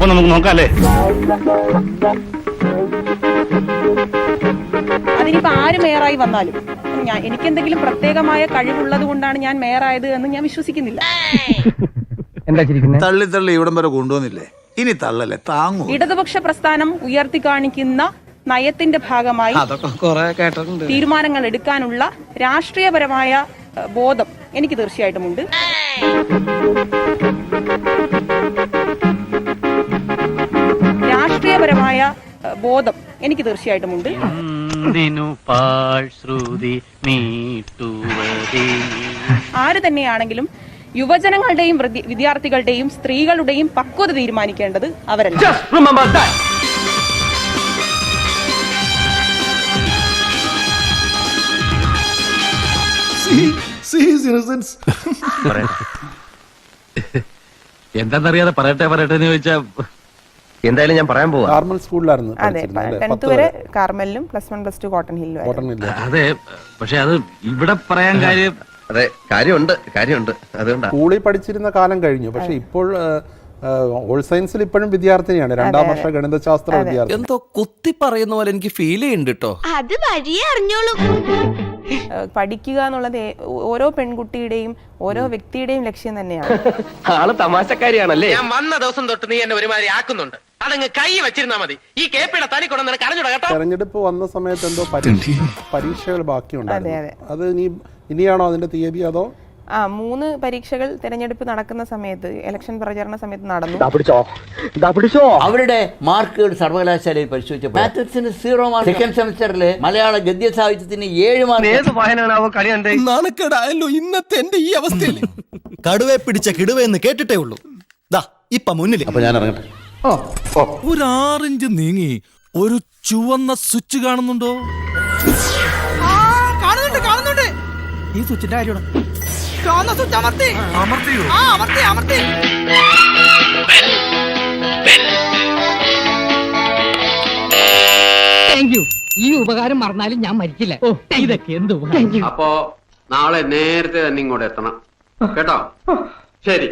അപ്പൊ നമുക്ക് നോക്കാല്ലേ. അതിനിപ്പോ ആര് മേയറായി വന്നാലും എനിക്കെന്തെങ്കിലും പ്രത്യേകമായ കഴിവുള്ളത് കൊണ്ടാണ് ഞാൻ മേയറായത് എന്ന് ഞാൻ വിശ്വസിക്കുന്നില്ല. തള്ളി തള്ളി ഇവിടം വരെ കൊണ്ടുവന്നില്ലേ, ഇനി തള്ളല്ലേ താങ്ങൂ. ഇടതുപക്ഷ പ്രസ്ഥാനം ഉയർത്തി കാണിക്കുന്ന നയത്തിന്റെ ഭാഗമായി തീരുമാനങ്ങൾ എടുക്കാനുള്ള രാഷ്ട്രീയപരമായ ബോധം എനിക്ക് തീർച്ചയായിട്ടുമുണ്ട്. രാഷ്ട്രീയപരമായ ബോധം എനിക്ക് തീർച്ചയായിട്ടുമുണ്ട്. ആര് തന്നെയാണെങ്കിലും യുവജനങ്ങളുടെയും വിദ്യാർത്ഥികളുടെയും സ്ത്രീകളുടെയും പക്വത തീരുമാനിക്കേണ്ടത് അവരല്ല. എന്താന്നറിയാതെ പറയട്ടെ എന്ന് ചോദിച്ചാ എന്തായാലും ഞാൻ പറയാൻ പോവാ. കാർമൽ സ്കൂളിലായിരുന്നു. അതെ, 10th വരെ കാർമലിലും +1 +2 കോട്ടൺ ഹില്ലും. അതെ, പക്ഷെ അത് ഇവിടെ പറയാൻ കാര്യം അതെ കാര്യമുണ്ട് അതുകൊണ്ടാ. സ്കൂളിൽ പഠിച്ചിരുന്ന കാലം കഴിഞ്ഞു. പക്ഷെ ഇപ്പോൾ ഓൾ സയൻസിൽ ഇപ്പോഴും വിദ്യാർത്ഥിനിയാണ്, 2ാം വർഷ ഗണിതശാസ്ത്ര വിദ്യാർത്ഥി. എന്തോ കുത്തി പറയുന്ന പോലെ എനിക്ക് ഫീൽ ചെയ്യുന്നുണ്ട് കേട്ടോ. അത് വഴിയേ അറിഞ്ഞോളൂ. പഠിക്കുക എന്നുള്ളത് ഓരോ പെൺകുട്ടിയുടെയും ഓരോ വ്യക്തിയുടെയും ലക്ഷ്യം തന്നെയാണ്. ആള് തമാശക്കാരിയാണല്ലേ. ഞാൻ വന്ന ദിവസം തൊട്ട് നീ എന്നെ ഒരുമാതിരി ആക്കുന്നുണ്ട്. അതങ്ങ് കൈ വെച്ചിരുന്നാ മതി. ഈ കേപ്പിയുടെ തനി കൊണ്ടു നിനക്ക് അറിഞ്ഞൂടാ കേട്ടോ. തെരഞ്ഞെടുപ്പ് വന്ന സമയത്ത് എന്തോ പരീക്ഷകൾ ബാക്കിയുണ്ടായിരുന്നു. അത് ഇനിയാണോ അതിന്റെ തീയതി? അതോ 3 പരീക്ഷകൾ തെരഞ്ഞെടുപ്പ് നടക്കുന്ന സമയത്ത്, ഇലക്ഷൻ പ്രചരണ സമയത്ത് നടന്നു. അവരുടെ മാർക്കുകൾ സർവകലാശാലയിൽ പരിശോധിച്ചപ്പോൾ മാത്തസിന് 0 മാർക്ക്, സെക്കൻഡ് സെമിസ്റ്ററിൽ മലയാള ഗദ്യ സാഹിത്യത്തിന് 7 മാർക്ക്. നാണക്കേടായല്ലോ ഇന്നത്തെ എന്റെ ഈ അവസ്ഥയിൽ. കടുവയെ പിടിച്ച കിടുവയെന്ന് കേട്ടിട്ടേ ഉള്ളൂ. ഇപ്പൊ മുന്നിൽ. അപ്പൊ ഞാൻ ഇറങ്ങട്ടെ. ഒരു 6 ഇഞ്ച് നീങ്ങി ഒരു ചുവന്ന സ്വിച്ച് കാണുന്നുണ്ടോ? കാണുന്നുണ്ട്. ഈ സ്വിച്ചിന്റെ കാര്യമാണ്. ഈ ഉപകാരം മറന്നാലും ഞാൻ മരിക്കില്ല. ഇതൊക്കെ എന്ത്. അപ്പോ നാളെ നേരത്തെ തന്നെ ഇങ്ങോട്ട് എത്തണം കേട്ടോ. ശരി.